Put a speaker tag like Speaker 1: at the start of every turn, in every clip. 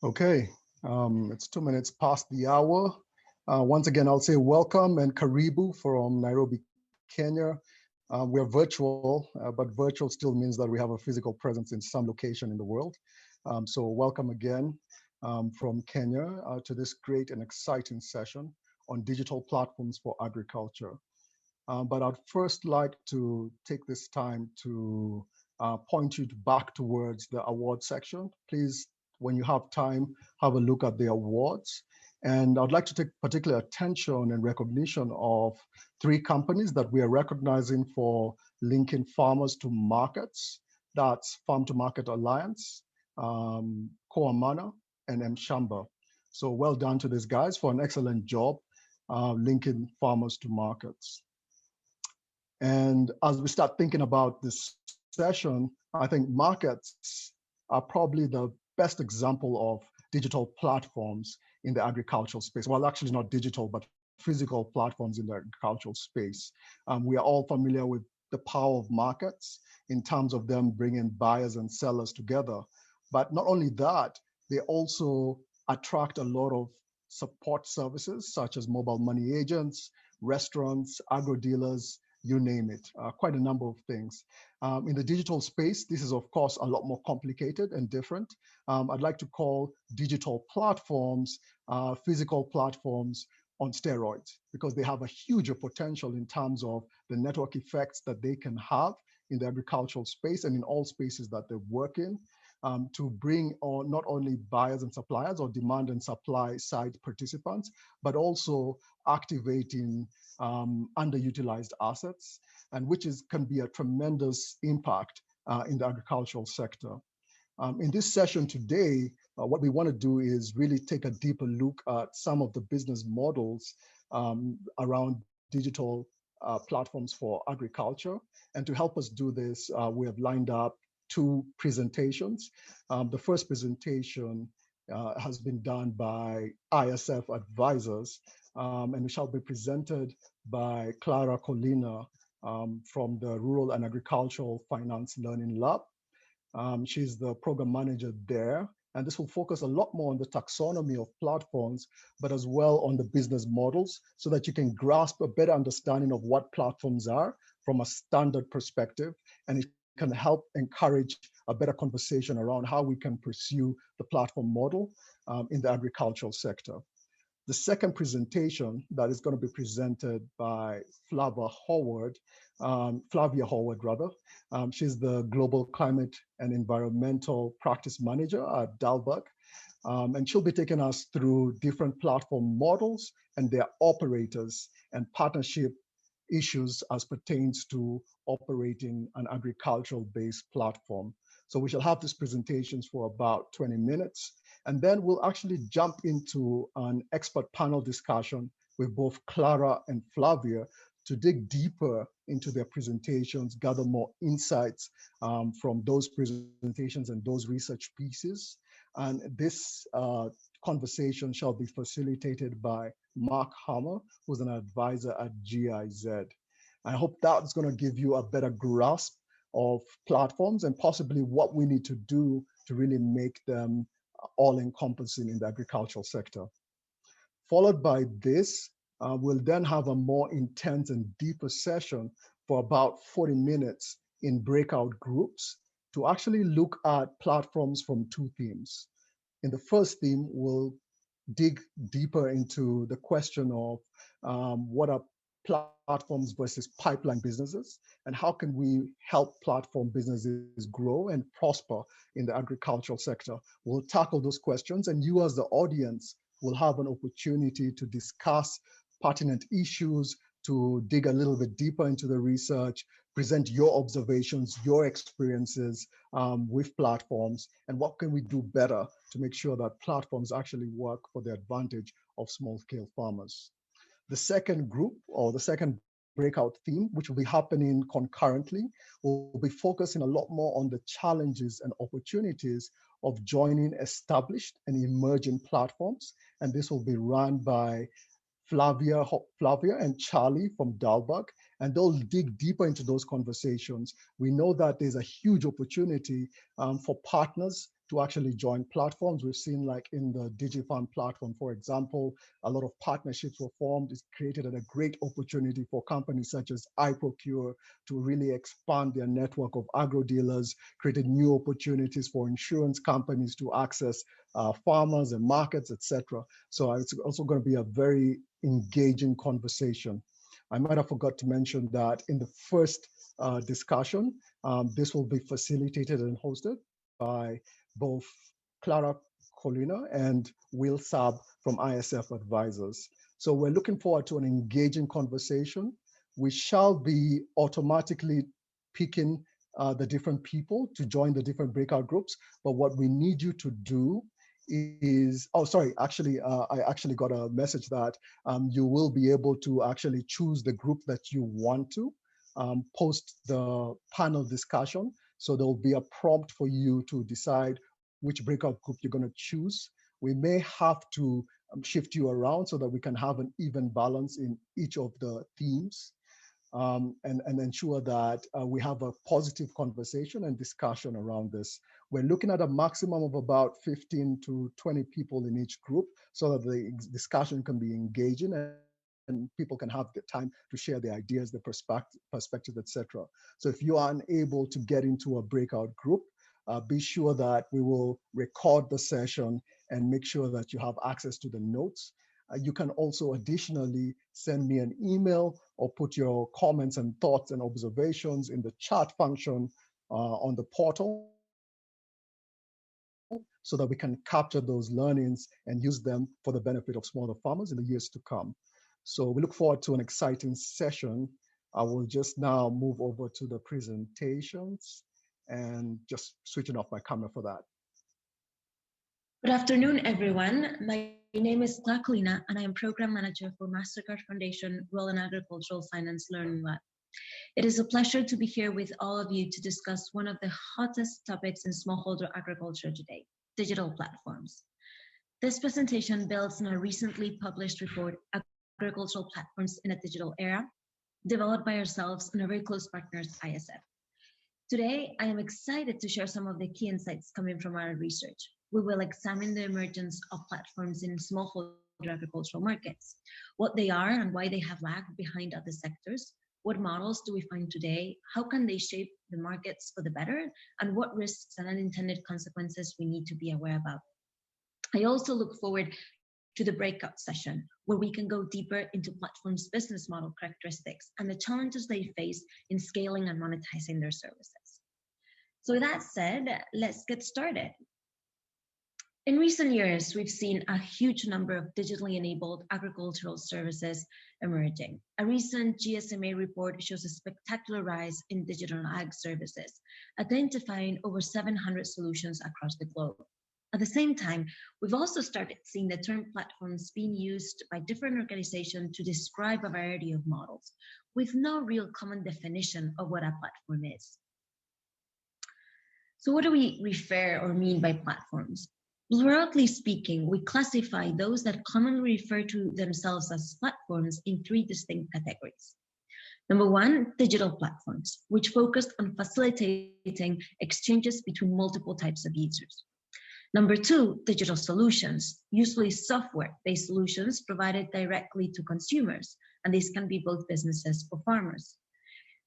Speaker 1: Okay, it's 2 minutes past the hour. Once again, I'll say welcome and karibu from Nairobi, Kenya. We are virtual, but virtual still means that we have a physical presence in some location in the world. So welcome again from Kenya to this great and exciting session on digital platforms for agriculture. But I'd first like to take this time to point you back towards the award section. Please, when you have time, have a look at the awards. And I'd like to take particular attention and recognition of three companies that we are recognizing for linking farmers to markets. That's Farm to Market Alliance, Coamana, and Mshamba. So well done to these guys for an excellent job linking farmers to markets. And as we start thinking about this session, I think markets are probably the best example of digital platforms in the agricultural space. Well, actually not digital, but physical platforms in the agricultural space. We are all familiar with the power of markets in terms of them bringing buyers and sellers together. But not only that, they also attract a lot of support services such as mobile money agents, restaurants, agro dealers, you name it, quite a number of things. In the digital space, this is of course a lot more complicated and different. I'd like to call digital platforms, physical platforms on steroids, because they have a huge potential in terms of the network effects that they can have in the agricultural space and in all spaces that they work in. To bring on not only buyers and suppliers or demand and supply side participants, but also activating underutilized assets, and which can be a tremendous impact in the agricultural sector. In this session today, what we want to do is really take a deeper look at some of the business models around digital platforms for agriculture. And to help us do this, we have lined up two presentations. The first presentation has been done by ISF Advisors, and it shall be presented by Clara Colina from the Rural and Agricultural Finance Learning Lab. She's the program manager there, and this will focus a lot more on the taxonomy of platforms, but as well on the business models, so that you can grasp a better understanding of what platforms are from a standard perspective, and it can help encourage a better conversation around how we can pursue the platform model in the agricultural sector. The second presentation that is going to be presented by Flavia Howard, rather. She's the Global Climate and Environmental Practice Manager at Dalberg. And she'll be taking us through different platform models and their operators and partnership issues as pertains to operating an agricultural-based platform. So we shall have these presentations for about 20 minutes, and then we'll actually jump into an expert panel discussion with both Clara and Flavia to dig deeper into their presentations, gather more insights from those presentations and those research pieces. And this conversation shall be facilitated by Mark Hammer, who's an advisor at GIZ. I hope that's going to give you a better grasp of platforms and possibly what we need to do to really make them all-encompassing in the agricultural sector. Followed by this, we'll then have a more intense and deeper session for about 40 minutes in breakout groups to actually look at platforms from two themes. In the first theme, we'll dig deeper into the question of what are platforms versus pipeline businesses, and how can we help platform businesses grow and prosper in the agricultural sector. We'll tackle those questions, and you as the audience will have an opportunity to discuss pertinent issues, to dig a little bit deeper into the research, present your observations, your experiences with platforms, and what can we do better to make sure that platforms actually work for the advantage of small-scale farmers. The second group, or the second breakout theme, which will be happening concurrently, will be focusing a lot more on the challenges and opportunities of joining established and emerging platforms. And this will be run by Flavia and Charlie from Dalberg, and they'll dig deeper into those conversations. We know that there's a huge opportunity for partners to actually join platforms. We've seen, like in the DigiFund platform, for example, a lot of partnerships were formed. It's created a great opportunity for companies such as iProcure to really expand their network of agro dealers, created new opportunities for insurance companies to access farmers and markets, etc. So it's also going to be a very engaging conversation. I might have forgot to mention that in the first discussion, this will be facilitated and hosted by both Clara Colina and Will Saab from ISF Advisors. So we're looking forward to an engaging conversation. We shall be automatically picking the different people to join the different breakout groups. But what we need you to do is, oh, sorry, actually, I actually got a message that you will be able to actually choose the group that you want to post the panel discussion. So there'll be a prompt for you to decide which breakout group you're going to choose. We may have to shift you around so that we can have an even balance in each of the themes. And ensure that we have a positive conversation and discussion around this. We're looking at a maximum of about 15 to 20 people in each group so that the discussion can be engaging and people can have the time to share their ideas, their perspectives, etc. So if you are unable to get into a breakout group, be sure that we will record the session and make sure that you have access to the notes. You can also additionally send me an email or put your comments and thoughts and observations in the chat function on the portal so that we can capture those learnings and use them for the benefit of smaller farmers in the years to come. So we look forward to an exciting session. I will just now move over to the presentations and just switching off my camera for that.
Speaker 2: Good afternoon, everyone. My name is Clara Colina, and I am Program Manager for MasterCard Foundation Rural and Agricultural Finance Learning Lab. It is a pleasure to be here with all of you to discuss one of the hottest topics in smallholder agriculture today, digital platforms. This presentation builds on a recently published report, Agricultural Platforms in a Digital Era, developed by ourselves and our very close partners, ISF. Today, I am excited to share some of the key insights coming from our research. We will examine the emergence of platforms in smallholder agricultural markets, what they are and why they have lagged behind other sectors, what models do we find today, how can they shape the markets for the better, and what risks and unintended consequences we need to be aware about. I also look forward to the breakout session, where we can go deeper into platforms' business model characteristics and the challenges they face in scaling and monetizing their services. So with that said, let's get started. In recent years, we've seen a huge number of digitally enabled agricultural services emerging. A recent GSMA report shows a spectacular rise in digital ag services, identifying over 700 solutions across the globe. At the same time, we've also started seeing the term platforms being used by different organizations to describe a variety of models, with no real common definition of what a platform is. So what do we refer or mean by platforms? Broadly speaking, we classify those that commonly refer to themselves as platforms in three distinct categories. Number one, digital platforms, which focus on facilitating exchanges between multiple types of users. Number two, digital solutions, usually software-based solutions provided directly to consumers, and these can be both businesses or farmers.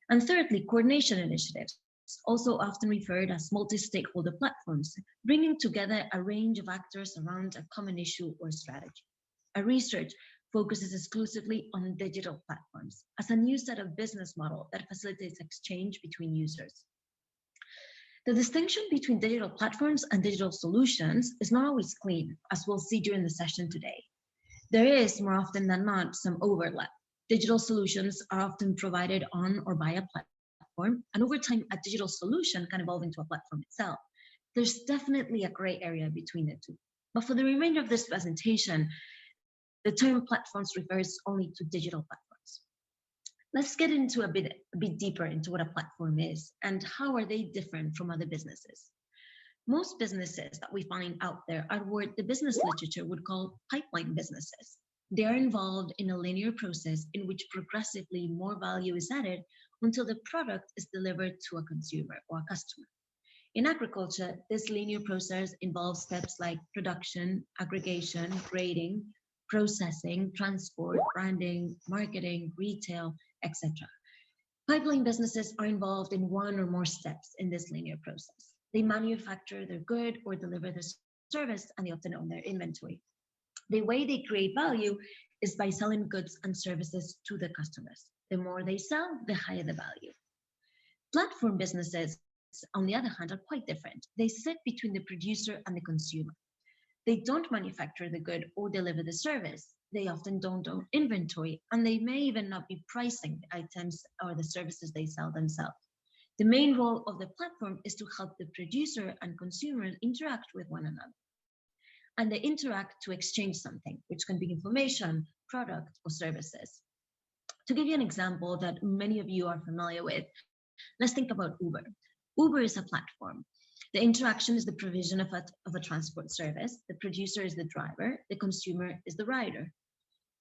Speaker 2: And thirdly, coordination initiatives, also often referred as multi-stakeholder platforms, bringing together a range of actors around a common issue or strategy. Our research focuses exclusively on digital platforms as a new set of business model that facilitates exchange between users. The distinction between digital platforms and digital solutions is not always clean, as we'll see during the session today. There is, more often than not, some overlap. Digital solutions are often provided on or by a platform, and over time, a digital solution can evolve into a platform itself. There's definitely a gray area between the two. But for the remainder of this presentation, the term platforms refers only to digital platforms. Let's get into a bit deeper into what a platform is and how are they different from other businesses. Most businesses that we find out there are what the business literature would call pipeline businesses. They are involved in a linear process in which progressively more value is added until the product is delivered to a consumer or a customer. In agriculture, this linear process involves steps like production, aggregation, grading, processing, transport, branding, marketing, retail, etc. Pipeline businesses are involved in one or more steps in this linear process. They manufacture their good or deliver their service, and they often own their inventory. The way they create value is by selling goods and services to the customers. The more they sell, the higher the value. Platform businesses, on the other hand, are quite different. They sit between the producer and the consumer. They don't manufacture the good or deliver the service. They often don't own inventory, and they may even not be pricing the items or the services they sell themselves. The main role of the platform is to help the producer and consumers interact with one another. And they interact to exchange something, which can be information, product, or services. To give you an example that many of you are familiar with, let's think about Uber. Uber is a platform. The interaction is the provision of a transport service. The producer is the driver. The consumer is the rider.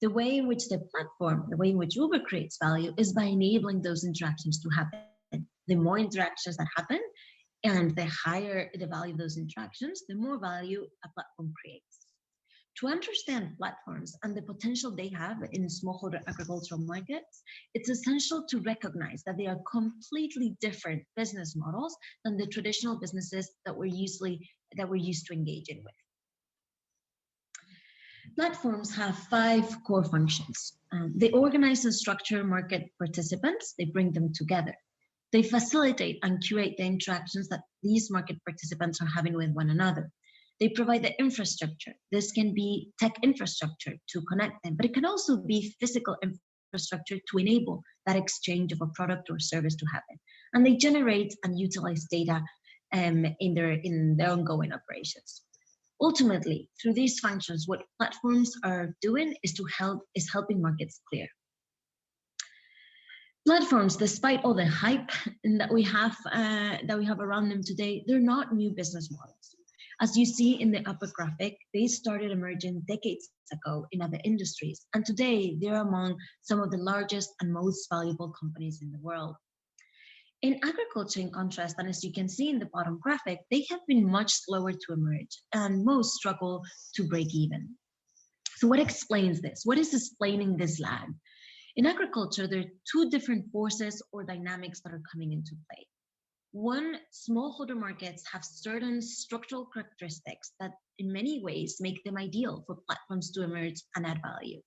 Speaker 2: The way in which the platform, the way in which Uber creates value is by enabling those interactions to happen. The more interactions that happen and the higher the value of those interactions, the more value a platform creates. To understand platforms and the potential they have in smallholder agricultural markets, it's essential to recognize that they are completely different business models than the traditional businesses that we're used to engaging with. Platforms have 5 core functions. They organize and structure market participants. They bring them together. They facilitate and curate the interactions that these market participants are having with one another. They provide the infrastructure. This can be tech infrastructure to connect them, but it can also be physical infrastructure to enable that exchange of a product or service to happen. And they generate and utilize data in their ongoing operations. Ultimately, through these functions, what platforms are doing is helping markets clear. Platforms, despite all the hype that we have around them today, they're not new business models. As you see in the upper graphic, they started emerging decades ago in other industries, and today they're among some of the largest and most valuable companies in the world. In agriculture, in contrast, and as you can see in the bottom graphic, they have been much slower to emerge, and most struggle to break even. So what explains this? What is explaining this lag? In agriculture, there are 2 different forces or dynamics that are coming into play. One, smallholder markets have certain structural characteristics that in many ways make them ideal for platforms to emerge and add value.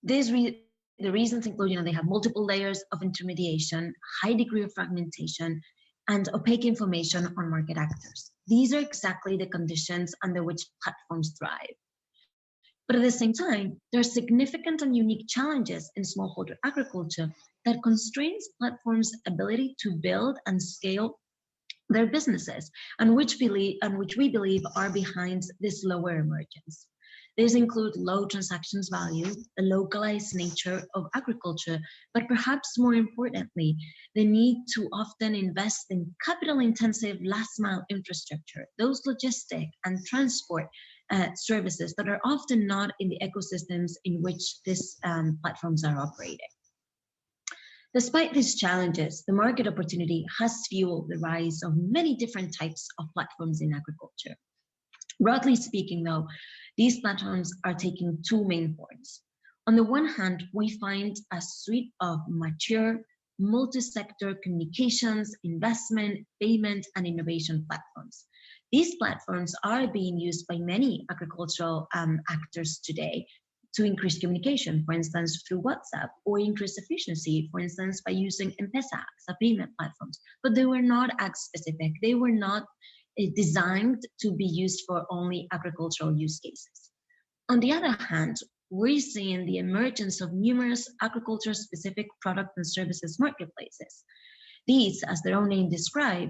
Speaker 2: The reasons include, they have multiple layers of intermediation, high degree of fragmentation, and opaque information on market actors. These are exactly the conditions under which platforms thrive. But at the same time, there are significant and unique challenges in smallholder agriculture that constrains platforms' ability to build and scale their businesses, and which we believe are behind this lower emergence. These include low transactions value, the localized nature of agriculture, but perhaps more importantly, the need to often invest in capital-intensive last-mile infrastructure, those logistic and transport services that are often not in the ecosystems in which these platforms are operating. Despite these challenges, the market opportunity has fueled the rise of many different types of platforms in agriculture. Broadly speaking, though, these platforms are taking 2 main forms. On the one hand, we find a suite of mature, multi-sector communications, investment, payment, and innovation platforms. These platforms are being used by many agricultural actors today to increase communication, for instance, through WhatsApp, or increase efficiency, for instance, by using M-Pesa as payment platforms. But they were not ag specific. They were not designed to be used for only agricultural use cases. On the other hand, we're seeing the emergence of numerous agriculture-specific product and services marketplaces. These, as their own name describe,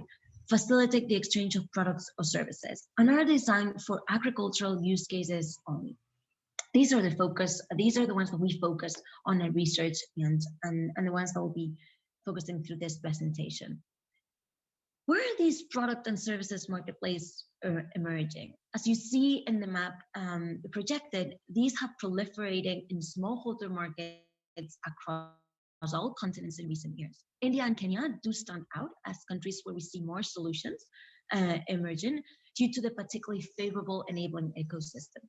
Speaker 2: facilitate the exchange of products or services and are designed for agricultural use cases only. These are the ones that we focus on in research and the ones that we'll be focusing through this presentation. Where are these product and services marketplaces emerging? As you see in the map projected, these have proliferated in smallholder markets across all continents in recent years. India and Kenya do stand out as countries where we see more solutions emerging due to the particularly favorable enabling ecosystem.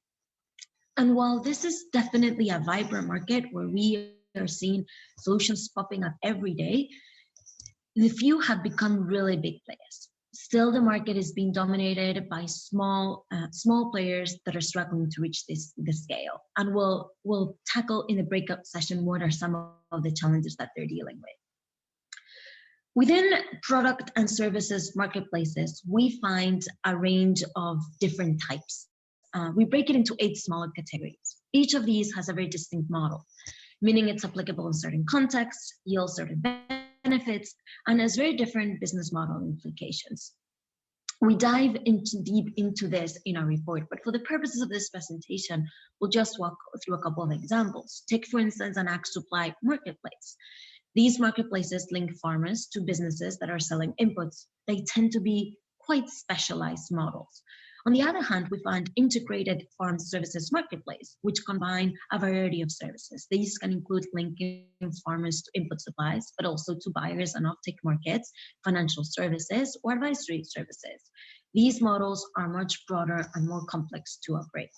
Speaker 2: And while this is definitely a vibrant market where we are seeing solutions popping up every day, the few have become really big players. Still, the market is being dominated by small players that are struggling to reach the scale. And we'll tackle in the breakout session what are some of the challenges that they're dealing with. Within product and services marketplaces, we find a range of different types. We break it into 8 smaller categories. Each of these has a very distinct model, meaning it's applicable in certain contexts, yields certain benefits, and has very different business model implications. We dive deep into this in our report, but for the purposes of this presentation, we'll just walk through a couple of examples. Take, for instance, an ag supply marketplace. These marketplaces link farmers to businesses that are selling inputs. They tend to be quite specialized models. On the other hand, we find integrated farm services marketplace, which combine a variety of services. These can include linking farmers to input supplies, but also to buyers and offtake markets, financial services, or advisory services. These models are much broader and more complex to operate.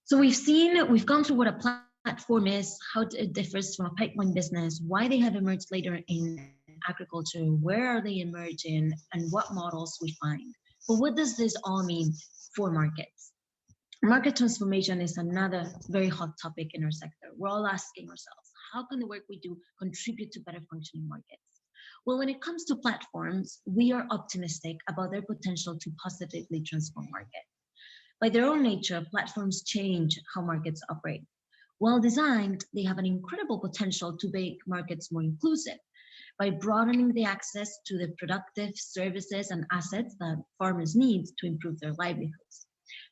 Speaker 2: So we've gone through what a platform is, how it differs from a pipeline business, why they have emerged later in agriculture, where are they emerging, and what models we find. But what does this all mean for markets? Market transformation is another very hot topic in our sector. We're all asking ourselves, how can the work we do contribute to better functioning markets? Well, when it comes to platforms, we are optimistic about their potential to positively transform markets. By their own nature, platforms change how markets operate. Well designed, they have an incredible potential to make markets more inclusive by broadening the access to the productive services and assets that farmers need to improve their livelihoods.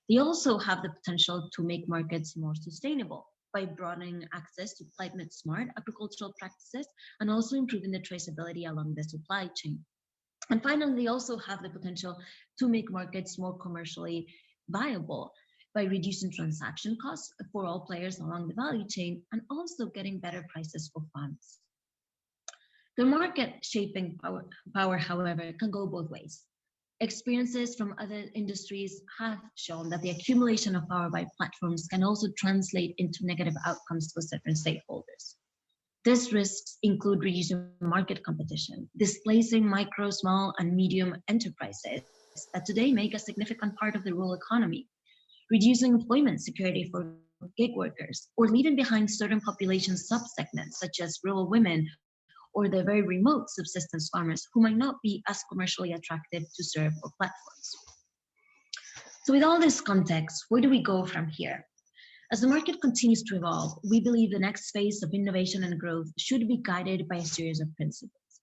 Speaker 2: They also have the potential to make markets more sustainable by broadening access to climate-smart agricultural practices and also improving the traceability along the supply chain. And finally, they also have the potential to make markets more commercially viable by reducing transaction costs for all players along the value chain and also getting better prices for farms. The market shaping power, however, can go both ways. Experiences from other industries have shown that the accumulation of power by platforms can also translate into negative outcomes for certain stakeholders. These risks include reducing market competition, displacing micro, small, and medium enterprises that today make a significant part of the rural economy, reducing employment security for gig workers, or leaving behind certain population subsegments such as rural women or the very remote subsistence farmers who might not be as commercially attractive to serve for platforms. So with all this context, where do we go from here? As the market continues to evolve, we believe the next phase of innovation and growth should be guided by a series of principles.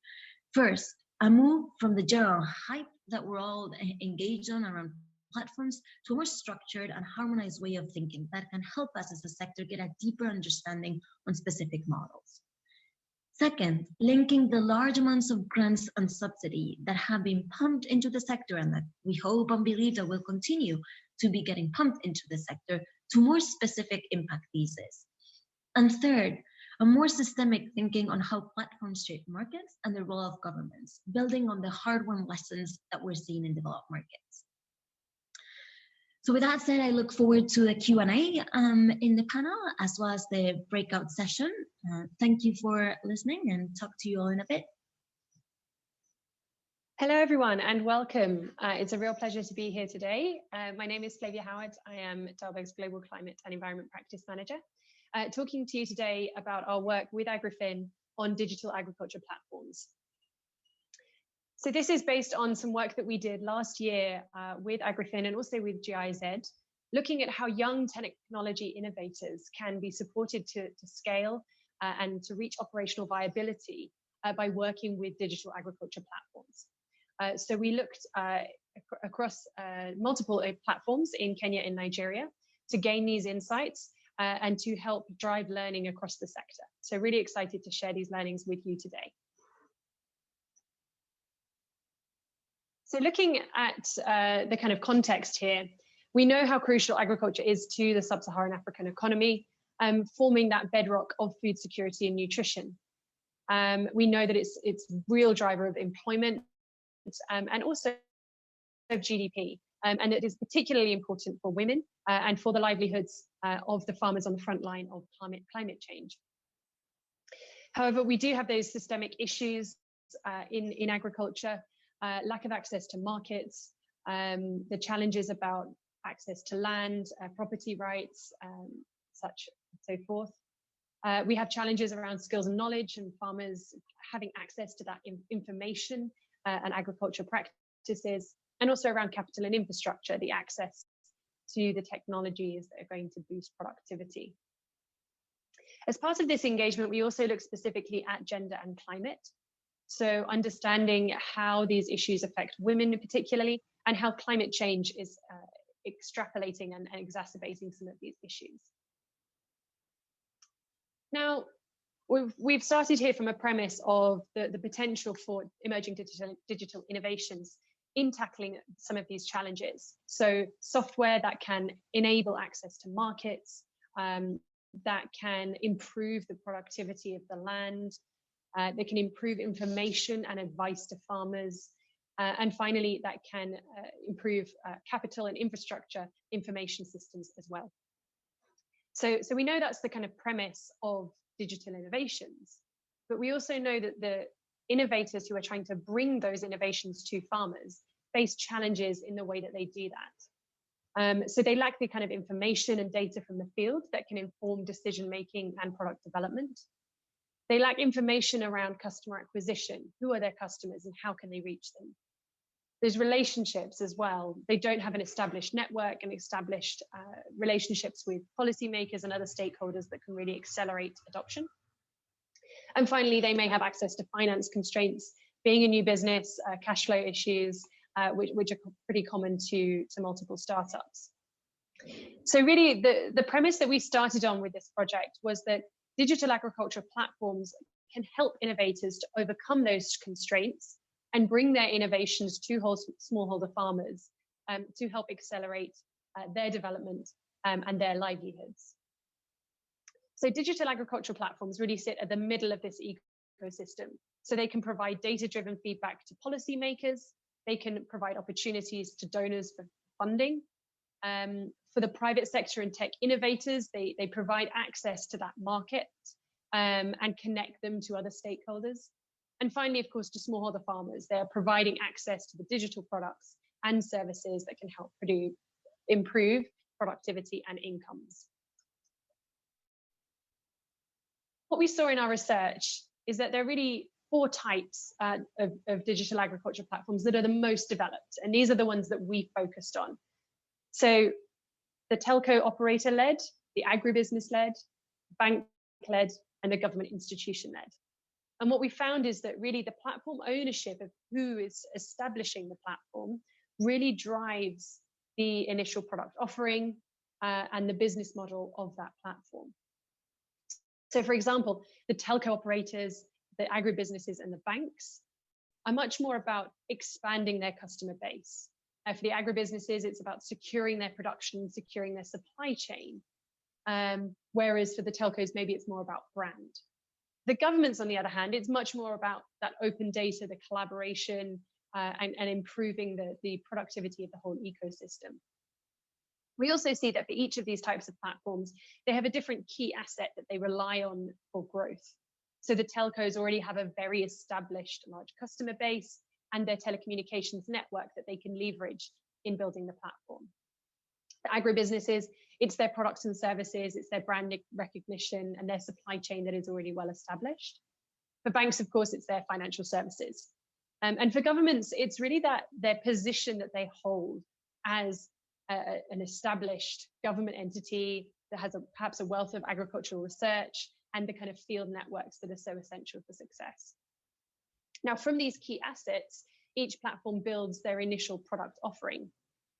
Speaker 2: First, a move from the general hype that we're all engaged on around platforms to a more structured and harmonized way of thinking that can help us as a sector get a deeper understanding on specific models. Second, linking the large amounts of grants and subsidy that have been pumped into the sector and that we hope and believe that will continue to be getting pumped into the sector to more specific impact theses. And third, a more systemic thinking on how platforms shape markets and the role of governments, building on the hard-won lessons that we're seeing in developed markets. So with that said, I look forward to the Q&A in the panel as well as the breakout session. Thank you for listening and talk to you all in a bit.
Speaker 3: Hello, everyone, and welcome. It's a real pleasure to be here today. My name is Flavia Howard. I am Dalberg's Global Climate and Environment Practice Manager, talking to you today about our work with Agrifin on digital agriculture platforms. So this is based on some work that we did last year with Agrifin and also with GIZ, looking at how young technology innovators can be supported to scale and to reach operational viability by working with digital agriculture platforms. So we looked across multiple platforms in Kenya and Nigeria to gain these insights and to help drive learning across the sector. So really excited to share these learnings with you today. So looking at the kind of context here, we know how crucial agriculture is to the sub-Saharan African economy. forming that bedrock of food security and nutrition. We know that it's real driver of employment and also of GDP, and it is particularly important for women and for the livelihoods of the farmers on the front line of climate change. However, we do have those systemic issues in agriculture, lack of access to markets, the challenges about access to land, property rights, such and so forth. We have challenges around skills and knowledge and farmers having access to that information and agriculture practices, and also around capital and infrastructure, the access to the technologies that are going to boost productivity. As part of this engagement, we also look specifically at gender and climate. So understanding how these issues affect women particularly, and how climate change is extrapolating and exacerbating some of these issues. Now, we've started here from a premise of the potential for emerging digital innovations in tackling some of these challenges. So software that can enable access to markets, that can improve the productivity of the land, that can improve information and advice to farmers, and finally, that can improve capital and infrastructure information systems as well. So we know that's the kind of premise of digital innovations, but we also know that the innovators who are trying to bring those innovations to farmers face challenges in the way that they do that. So they lack the kind of information and data from the field that can inform decision-making and product development. They lack information around customer acquisition. Who are their customers and how can they reach them? There's relationships as well. They don't have an established network and established relationships with policymakers and other stakeholders that can really accelerate adoption. And finally, they may have access to finance constraints, being a new business, cash flow issues, which are pretty common to multiple startups. So really, the premise that we started on with this project was that digital agriculture platforms can help innovators to overcome those constraints and bring their innovations to smallholder farmers to help accelerate their development and their livelihoods. So digital agriculture platforms really sit at the middle of this ecosystem. So they can provide data-driven feedback to policymakers. They can provide opportunities to donors for funding. For the private sector and tech innovators, they provide access to that market and connect them to other stakeholders. And finally, of course, to smallholder farmers, they're providing access to the digital products and services that can help improve productivity and incomes. What we saw in our research is that there are really 4 types of digital agriculture platforms that are the most developed, and these are the ones that we focused on. So the telco operator-led, the agribusiness-led, bank-led, and the government institution-led. And what we found is that really the platform ownership of who is establishing the platform really drives the initial product offering and the business model of that platform. So for example, the telco operators, the agribusinesses, and the banks are much more about expanding their customer base. For the agribusinesses, it's about securing their production, securing their supply chain. Whereas for the telcos, maybe it's more about brand. The governments, on the other hand, it's much more about that open data, the collaboration, and improving the productivity of the whole ecosystem. We also see that for each of these types of platforms, they have a different key asset that they rely on for growth. So the telcos already have a very established large customer base and their telecommunications network that they can leverage in building the platform. The agribusinesses, it's their products and services, it's their brand recognition and their supply chain that is already well established. For banks, of course, it's their financial services. And for governments, it's really that their position that they hold as an established government entity that has perhaps a wealth of agricultural research and the kind of field networks that are so essential for success. Now, from these key assets, each platform builds their initial product offering.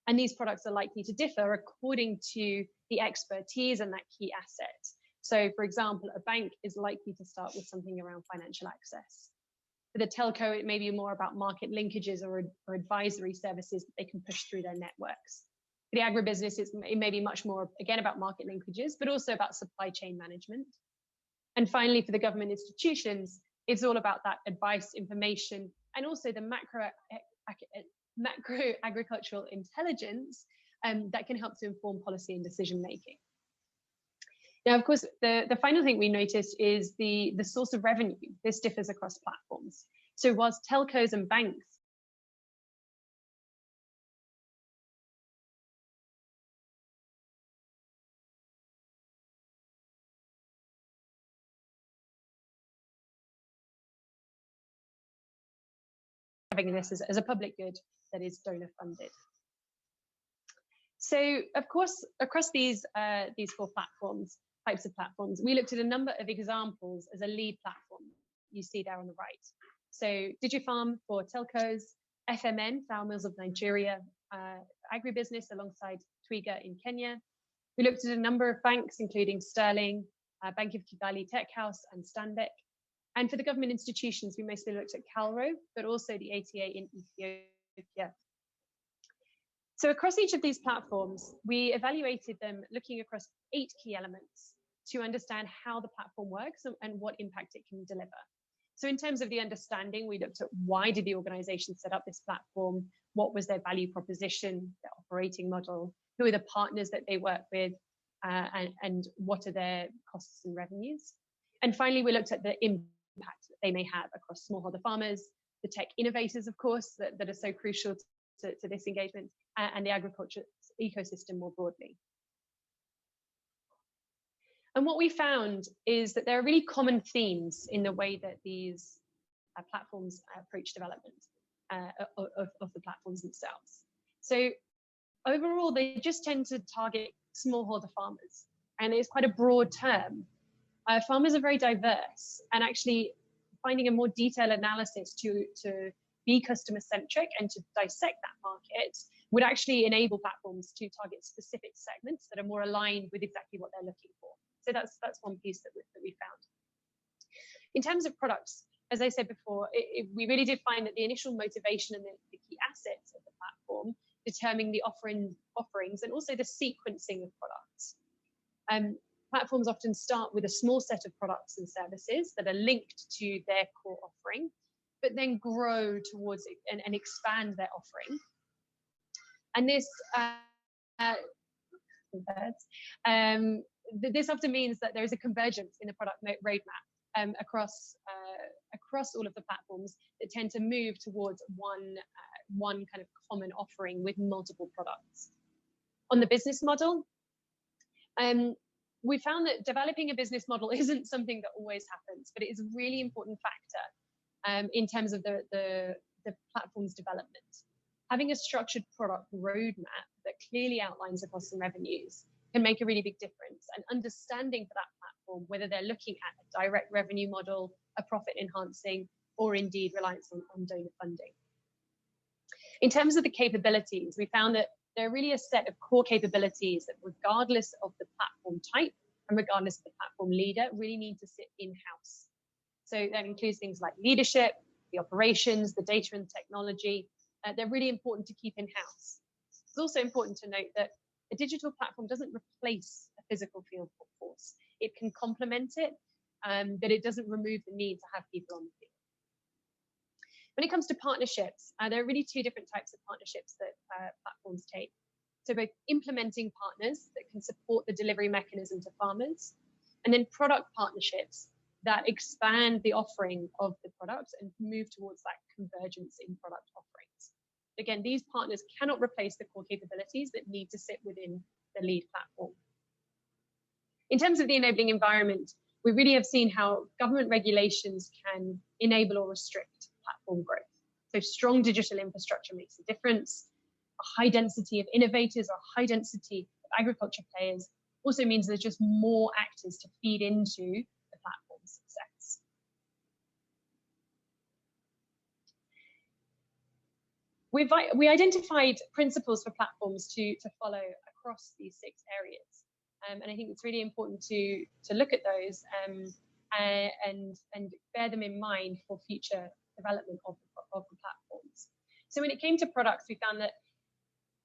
Speaker 3: And these products are likely to differ according to the expertise and that key asset. So for example, a bank is likely to start with something around financial access. For the telco, it may be more about market linkages or advisory services that they can push through their networks. For For the agribusiness, it may be much more, again, about market linkages, but also about supply chain management. And finally, for the government institutions, it's all about that advice, information, and also the macro agricultural intelligence that can help to inform policy and decision making. Now, of course, the final thing we noticed is the source of revenue. This differs across platforms. So whilst telcos and banks having this as a public good that is donor funded. So, of course, across these four types of platforms, we looked at a number of examples as a lead platform. You see there on the right. So, DigiFarm for telcos, FMN, Flour Mills of Nigeria, agribusiness alongside Twiga in Kenya. We looked at a number of banks, including Sterling, Bank of Kigali Tech House, and Stanbic. And for the government institutions, we mostly looked at Calro, but also the ATA in Ethiopia. So across each of these platforms, we evaluated them looking across 8 key elements to understand how the platform works and what impact it can deliver. So in terms of the understanding, we looked at why did the organization set up this platform? What was their value proposition, their operating model? Who are the partners that they work with? And what are their costs and revenues? And finally, we looked at the impact that they may have across smallholder farmers, the tech innovators, of course, that are so crucial to this engagement, and the agriculture ecosystem more broadly. And what we found is that there are really common themes in the way that these platforms approach development of the platforms themselves. So overall, they just tend to target smallholder farmers, and it's quite a broad term. Farmers are very diverse, and actually finding a more detailed analysis to be customer centric and to dissect that market would actually enable platforms to target specific segments that are more aligned with exactly what they're looking for. So that's one piece that we found. In terms of products, as I said before, we really did find that the initial motivation and the key assets of the platform determining the offerings and also the sequencing of products. Platforms often start with a small set of products and services that are linked to their core offering, but then grow towards it and expand their offering. And this this often means that there is a convergence in the product roadmap across all of the platforms that tend to move towards one kind of common offering with multiple products. On the business model, we found that developing a business model isn't something that always happens, but it is a really important factor in terms of the platform's development. Having a structured product roadmap that clearly outlines the costs and revenues can make a really big difference. And understanding for that platform whether they're looking at a direct revenue model, a profit enhancing, or indeed reliance on donor funding. In terms of the capabilities, we found that there are really a set of core capabilities that, regardless of the platform type and regardless of the platform leader, really need to sit in-house. So that includes things like leadership, the operations, the data and technology. They're really important to keep in-house. It's also important to note that a digital platform doesn't replace a physical field force. It can complement it, but it doesn't remove the need to have people on the field. When it comes to partnerships, there are really 2 different types of partnerships that platforms take. So both implementing partners that can support the delivery mechanism to farmers, and then product partnerships that expand the offering of the product and move towards that convergence in product offerings. Again, these partners cannot replace the core capabilities that need to sit within the lead platform. In terms of the enabling environment, we really have seen how government regulations can enable or restrict platform growth. So strong digital infrastructure makes a difference. A high density of innovators or high density of agriculture players also means there's just more actors to feed into the platform's success. We identified principles for platforms to follow across these 6 areas. And I think it's really important to look at those and bear them in mind for future development of the platforms. So when it came to products, we found that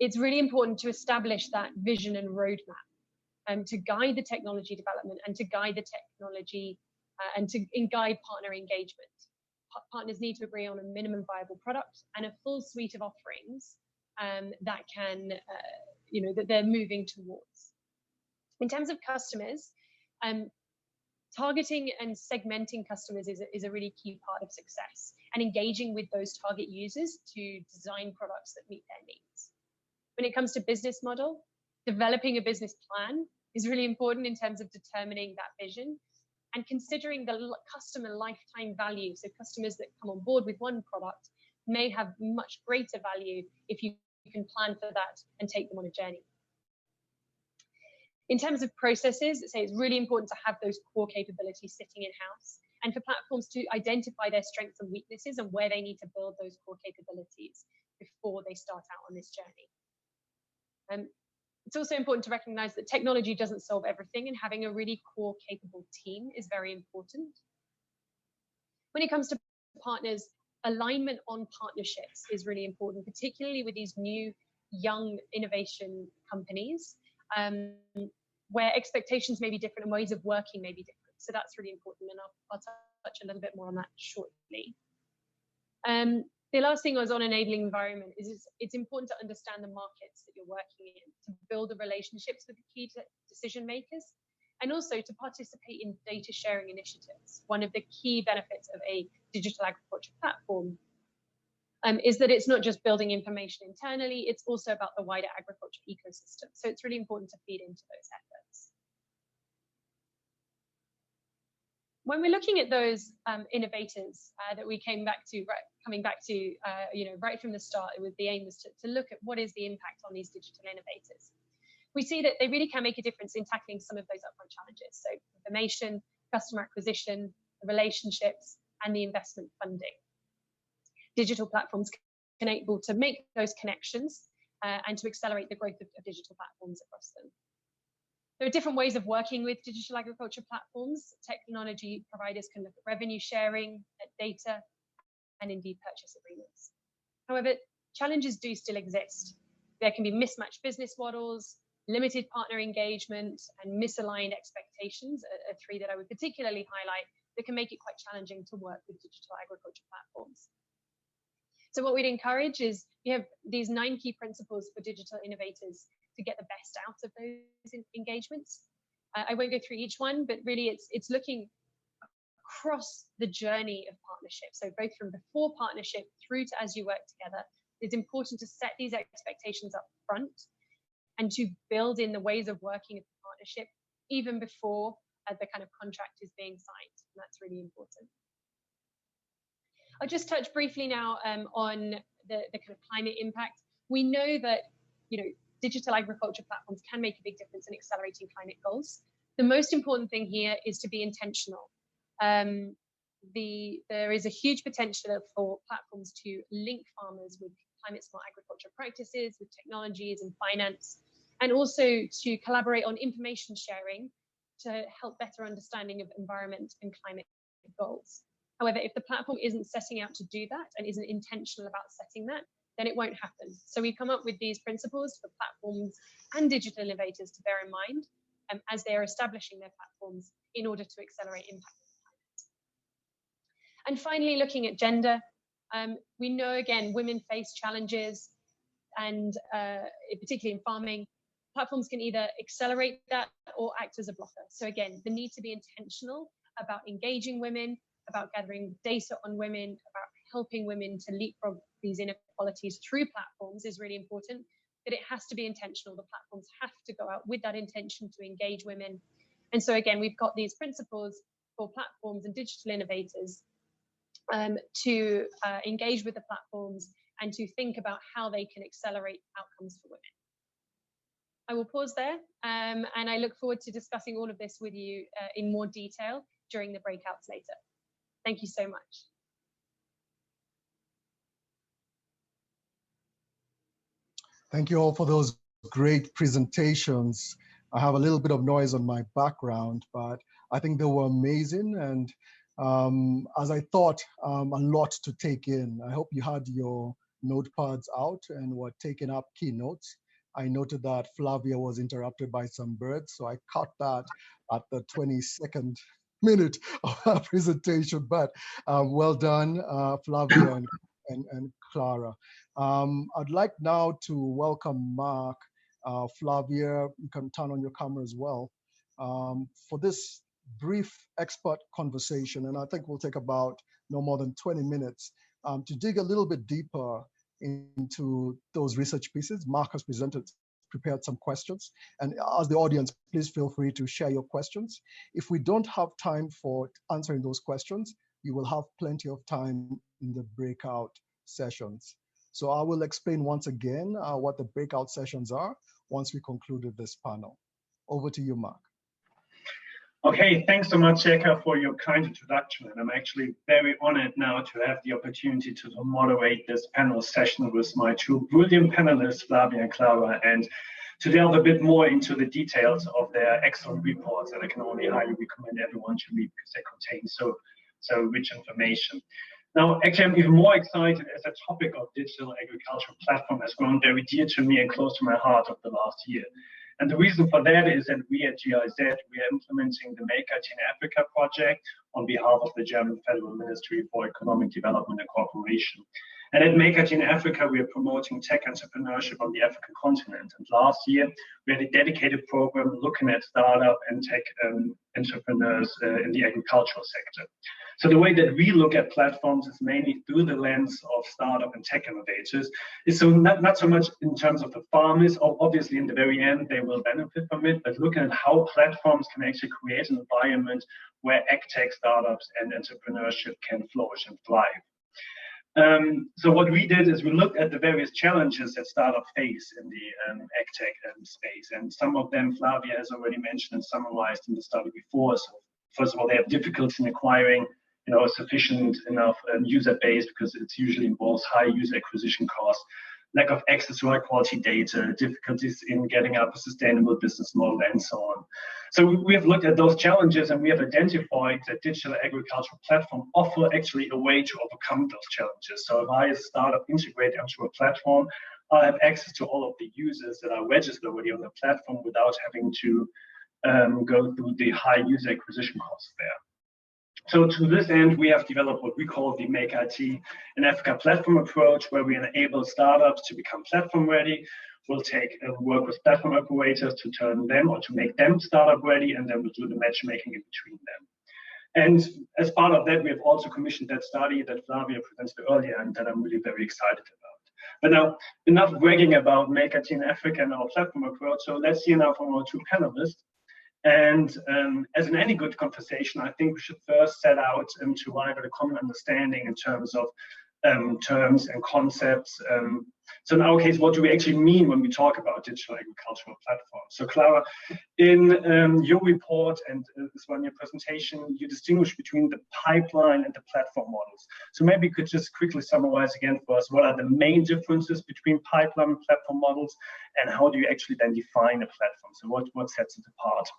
Speaker 3: it's really important to establish that vision and roadmap to guide the technology development and to guide the technology and to guide partner engagement. Partners need to agree on a minimum viable product and a full suite of offerings that can, that they're moving towards. In terms of customers, targeting and segmenting customers is a really key part of success, and engaging with those target users to design products that meet their needs. When it comes to business model, developing a business plan is really important in terms of determining that vision and considering the customer lifetime value. So customers that come on board with one product may have much greater value if you can plan for that and take them on a journey. In terms of processes, it's really important to have those core capabilities sitting in-house, and for platforms to identify their strengths and weaknesses and where they need to build those core capabilities before they start out on this journey. It's also important to recognize that technology doesn't solve everything, and having a really core capable team is very important. When it comes to partners, alignment on partnerships is really important, particularly with these new young innovation companies, where expectations may be different and ways of working may be different. So that's really important, and I'll touch a little bit more on that shortly. The last thing was on enabling environment. It's important to understand the markets that you're working in, to build the relationships with the key decision makers, and also to participate in data sharing initiatives. One of the key benefits of a digital agriculture platform is that it's not just building information internally, it's also about the wider agriculture ecosystem. So it's really important to feed into those efforts. When we're looking at those innovators that we coming back to, right from the start, with the aim was to look at what is the impact on these digital innovators. We see that they really can make a difference in tackling some of those upfront challenges. So information, customer acquisition, relationships, and the investment funding. Digital platforms can able to make those connections and to accelerate the growth of digital platforms across them. There are different ways of working with digital agriculture platforms. Technology providers can look at revenue sharing, at data, and indeed purchase agreements. However, challenges do still exist. There can be mismatched business models, limited partner engagement, and misaligned expectations are three that I would particularly highlight that can make it quite challenging to work with digital agriculture platforms. So what we'd encourage is you have these 9 key principles for digital innovators to get the best out of those engagements. I won't go through each one, but really it's looking across the journey of partnership. So both from before partnership through to as you work together, it's important to set these expectations up front and to build in the ways of working of the partnership even before the kind of contract is being signed. And that's really important. I'll just touch briefly now on the kind of climate impact. We know that digital agriculture platforms can make a big difference in accelerating climate goals. The most important thing here is to be intentional. There is a huge potential for platforms to link farmers with climate smart agriculture practices, with technologies and finance, and also to collaborate on information sharing to help better understanding of environment and climate goals. However, if the platform isn't setting out to do that and isn't intentional about setting that, then it won't happen. So we come up with these principles for platforms and digital innovators to bear in mind as they are establishing their platforms in order to accelerate impact on the climate. And finally, looking at gender, we know, again, women face challenges, and particularly in farming, platforms can either accelerate that or act as a blocker. So again, the need to be intentional about engaging women, about gathering data on women, about helping women to leapfrog these inequalities through platforms is really important, but it has to be intentional. The platforms have to go out with that intention to engage women. And so again, we've got these principles for platforms and digital innovators to engage with the platforms and to think about how they can accelerate outcomes for women. I will pause there, and I look forward to discussing all of this with you in more detail during the breakouts later. Thank you so much.
Speaker 1: Thank you all for those great presentations. I have a little bit of noise on my background, but I think they were amazing. And as I thought, a lot to take in. I hope you had your notepads out and were taking up keynotes. I noted that Flavia was interrupted by some birds, so I caught that at the 22nd minute of our presentation. But well done, Flavia and Clara. I'd like now to welcome Mark. Flavia, you can turn on your camera as well, for this brief expert conversation. And I think we'll take about no more than 20 minutes to dig a little bit deeper into those research pieces. Mark has prepared some questions. And as the audience, please feel free to share your questions. If we don't have time for answering those questions, you will have plenty of time in the breakout sessions. So I will explain once again what the breakout sessions are once we concluded this panel. Over to you, Mark.
Speaker 4: Okay, thanks so much, Eka, for your kind introduction. And I'm actually very honored now to have the opportunity to moderate this panel session with my two brilliant panelists, Flavia and Clara, and to delve a bit more into the details of their excellent reports that I can only highly recommend everyone to read because they contain so rich information. Now, actually, I'm even more excited as the topic of digital agricultural platform has grown very dear to me and close to my heart over the last year. And the reason for that is that we at GIZ, we are implementing the Make IT in Africa project on behalf of the German Federal Ministry for Economic Development and Cooperation. And at Make IT in Africa, we are promoting tech entrepreneurship on the African continent. And last year, we had a dedicated program looking at startup and tech entrepreneurs in the agricultural sector. So the way that we look at platforms is mainly through the lens of startup and tech innovators. It's so not so much in terms of the farmers, obviously in the very end, they will benefit from it, but looking at how platforms can actually create an environment where ag-tech startups and entrepreneurship can flourish and thrive. So what we did is we looked at the various challenges that startups face in the ag-tech space, and some of them Flavia has already mentioned and summarized in the study before. So first of all, they have difficulty in acquiring a sufficient enough user base because it usually involves high user acquisition costs, lack of access to high quality data, difficulties in getting up a sustainable business model, and so on. So we have looked at those challenges and we have identified that digital agricultural platform offer actually a way to overcome those challenges. So if I as a startup integrate onto a platform, I'll have access to all of the users that are registered already on the platform without having to go through the high user acquisition costs there. So to this end, we have developed what we call the Make IT in Africa platform approach, where we enable startups to become platform ready. We'll work with platform operators to turn them or to make them startup ready, and then we'll do the matchmaking in between them. And as part of that, we have also commissioned that study that Flavia presented earlier and that I'm really very excited about. But now, enough bragging about Make IT in Africa and our platform approach. So let's hear now from our two panelists. And as in any good conversation, I think we should first set out to arrive at a common understanding in terms of terms and concepts. So in our case, what do we actually mean when we talk about digital agricultural platforms? So Clara, in your report and as well in your presentation, you distinguish between the pipeline and the platform models. So maybe you could just quickly summarize again for us, what are the main differences between pipeline and platform models, and how do you actually then define a platform? So what sets it apart?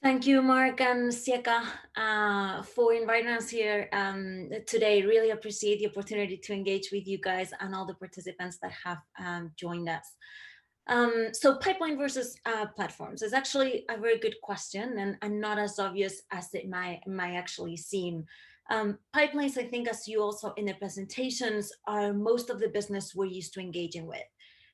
Speaker 2: Thank you, Mark and Sieka, for inviting us here today. Really appreciate the opportunity to engage with you guys and all the participants that have joined us. So pipeline versus platforms is actually a very good question and not as obvious as it might actually seem. Pipelines, I think, as you also in the presentations, are most of the business we're used to engaging with.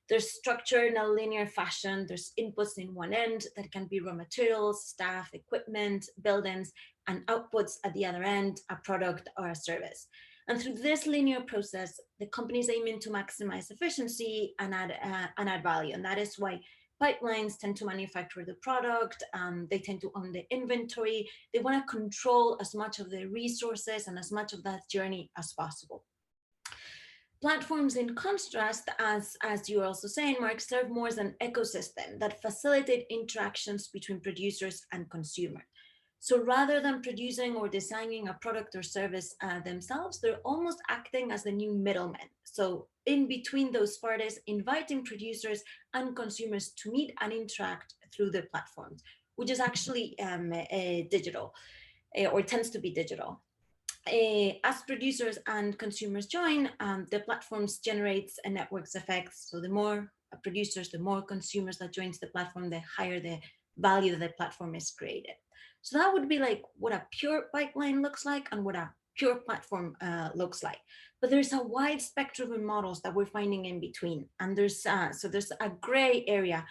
Speaker 2: They're structured in a linear fashion. There's inputs in one end that can be raw materials, staff, equipment, buildings, and outputs at the other end, a product or a service. And through this linear process, the company is aiming to maximize efficiency and add value. And that is why pipelines tend to manufacture the product. They tend to own the inventory. They want to control as much of the resources and as much of that journey as possible. Platforms, in contrast, as you were also saying, Mark, serve more as an ecosystem that facilitate interactions between producers and consumer. So rather than producing or designing a product or service themselves, they're almost acting as the new middlemen. So in between those parties, inviting producers and consumers to meet and interact through the platforms, which is actually digital or tends to be digital. as producers and consumers join, the platforms generates a network's effects. So the more producers, the more consumers that joins the platform, the higher the value that the platform is created. So that would be like what a pure pipeline looks like and what a pure platform looks like. But there's a wide spectrum of models that we're finding in between. And there's there's a gray area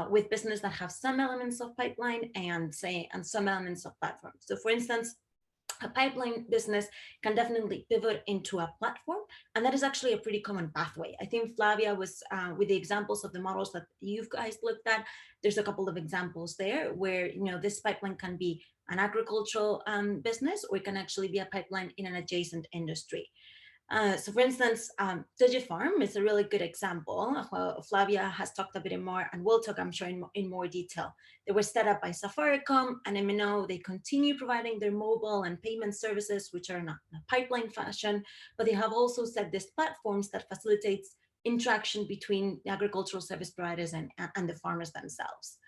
Speaker 2: with business that have some elements of pipeline and some elements of platform. So for instance, a pipeline business can definitely pivot into a platform, and that is actually a pretty common pathway. I think Flavia was with the examples of the models that you guys looked at. There's a couple of examples there where this pipeline can be an agricultural business, or it can actually be a pipeline in an adjacent industry. So for instance, Digifarm is a really good example. Flavia has talked a bit more, and we'll talk, I'm sure, in more detail. They were set up by Safaricom and MNO. They continue providing their mobile and payment services, which are in a pipeline fashion, but they have also set these platforms that facilitates interaction between the agricultural service providers and the farmers themselves.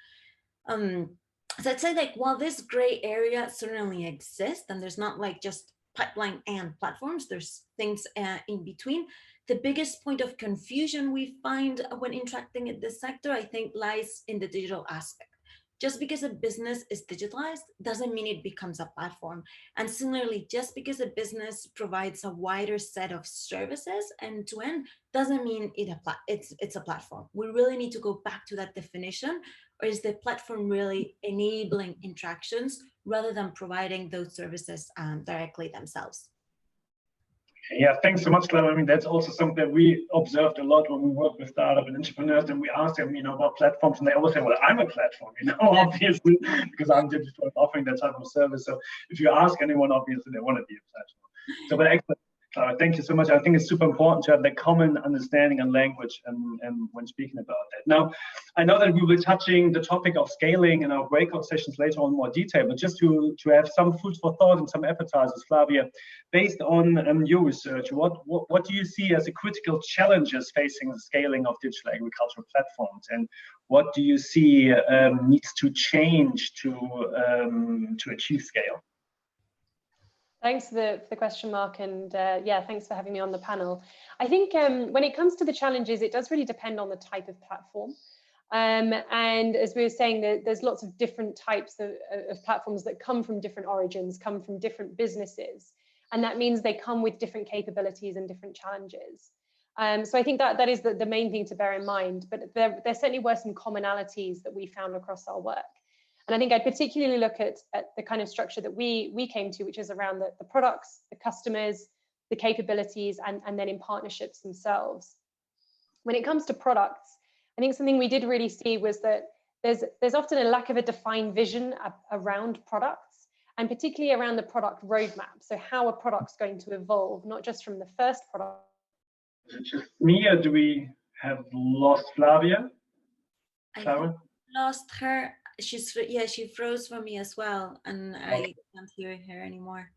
Speaker 2: So I'd say, like, while this gray area certainly exists, and there's not like just pipeline and platforms, there's things in between. The biggest point of confusion we find when interacting in this sector, I think, lies in the digital aspect. Just because a business is digitalized doesn't mean it becomes a platform. And similarly, just because a business provides a wider set of services end to end doesn't mean it's a platform. We really need to go back to that definition. Or is the platform really enabling interactions rather than providing those services directly themselves?
Speaker 4: Yeah, thanks so much, Clara. I mean, that's also something that we observed a lot when we work with startup and entrepreneurs, and we ask them, about platforms, and they always say, well, I'm a platform, obviously, because I'm digital offering that type of service. So if you ask anyone, obviously, they want to be a platform. So, but excellent. Clara, thank you so much. I think it's super important to have that common understanding and language and when speaking about that. Now, I know that we will be touching the topic of scaling in our breakout sessions later on in more detail, but just to have some food for thought and some appetizers, Flavia, based on your research, what do you see as the critical challenges facing the scaling of digital agricultural platforms, and what do you see needs to change to achieve scale?
Speaker 3: Thanks for the question, Mark, and yeah, thanks for having me on the panel. I think when it comes to the challenges, it does really depend on the type of platform. And as we were saying, there's lots of different types of platforms that come from different origins, come from different businesses. And that means they come with different capabilities and different challenges. So I think that is the main thing to bear in mind, but there certainly were some commonalities that we found across our work. And I think I'd particularly look at the kind of structure that we came to, which is around the products, the customers, the capabilities, and then in partnerships themselves. When it comes to products, I think something we did really see was that there's often a lack of a defined vision around products, and particularly around the product roadmap. So how a product's going to evolve, not just from the first product.
Speaker 4: Is it just me, or do we have lost Flavia?
Speaker 2: I lost her. She froze for me as well, and I can't hear her anymore.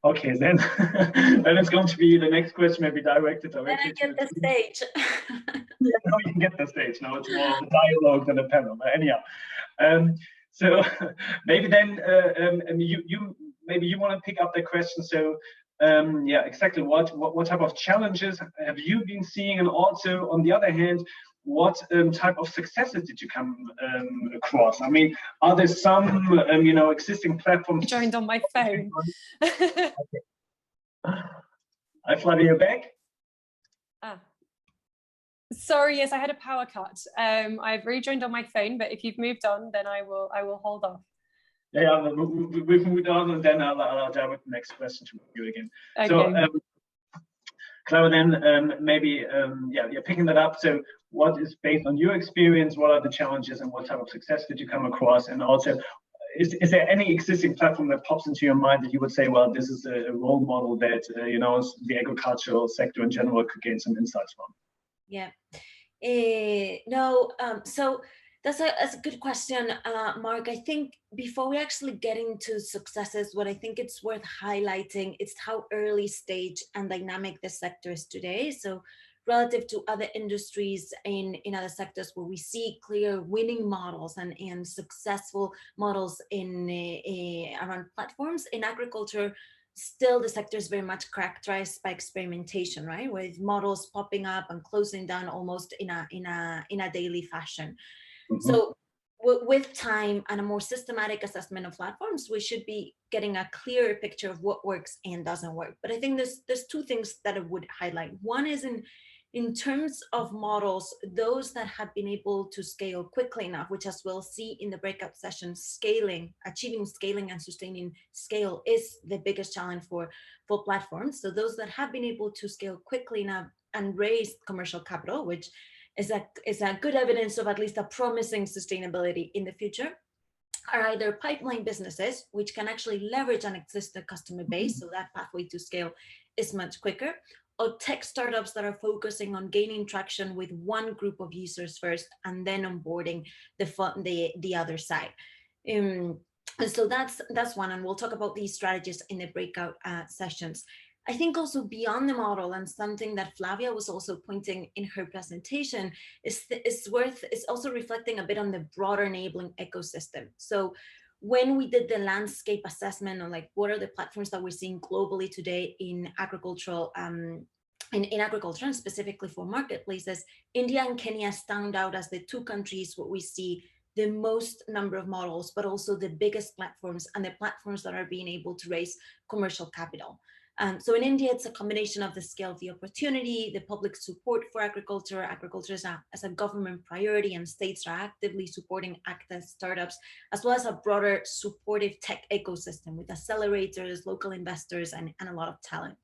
Speaker 4: Okay, then then it's going to be the next question, maybe directed directly.
Speaker 2: Then I get the stage.
Speaker 4: Yeah, no, you can get the stage. Now it's more of a dialogue than a panel. But anyhow, so maybe then maybe you want to pick up the question. So yeah, exactly what type of challenges have you been seeing, and also on the other hand, what type of successes did you come across? I mean, are there some existing platforms?
Speaker 3: I joined on my phone.
Speaker 4: Hi, Flavia, back.
Speaker 3: Sorry, yes, I had a power cut. I've rejoined on my phone, but if you've moved on, then I will hold off.
Speaker 4: Yeah, we've moved on, and then I'll direct the next question to you again. Okay. So, Clara, then maybe you're picking that up. So, what is, based on your experience, what are the challenges, and what type of success did you come across? And also, is there any existing platform that pops into your mind that you would say, well, this is a role model that the agricultural sector in general could gain some insights from?
Speaker 2: Yeah. No. So that's a good question, Mark. I think before we actually get into successes, what I think it's worth highlighting is how early stage and dynamic this sector is today. So relative to other industries in other sectors where we see clear winning models and successful models in around platforms, in agriculture, still the sector is very much characterized by experimentation, right? With models popping up and closing down almost in a daily fashion. So with time and a more systematic assessment of platforms, we should be getting a clearer picture of what works and doesn't work. But I think there's two things that I would highlight. One is in terms of models, those that have been able to scale quickly enough, which as we'll see in the breakout sessions, achieving scaling and sustaining scale is the biggest challenge for platforms. So those that have been able to scale quickly enough and raise commercial capital, which is a good evidence of at least a promising sustainability in the future, are either pipeline businesses, which can actually leverage an existing customer base, so that pathway to scale is much quicker, or tech startups that are focusing on gaining traction with one group of users first and then onboarding the other side. And so that's one, and we'll talk about these strategies in the breakout sessions. I think also beyond the model, and something that Flavia was also pointing in her presentation, is also reflecting a bit on the broader enabling ecosystem. So when we did the landscape assessment on like what are the platforms that we're seeing globally today in agricultural in agriculture, and specifically for marketplaces, India and Kenya stand out as the two countries where we see the most number of models, but also the biggest platforms and the platforms that are being able to raise commercial capital. So in India, it's a combination of the scale of the opportunity, the public support for agriculture. Agriculture is as a government priority, and states are actively supporting active startups, as well as a broader supportive tech ecosystem with accelerators, local investors, and a lot of talent.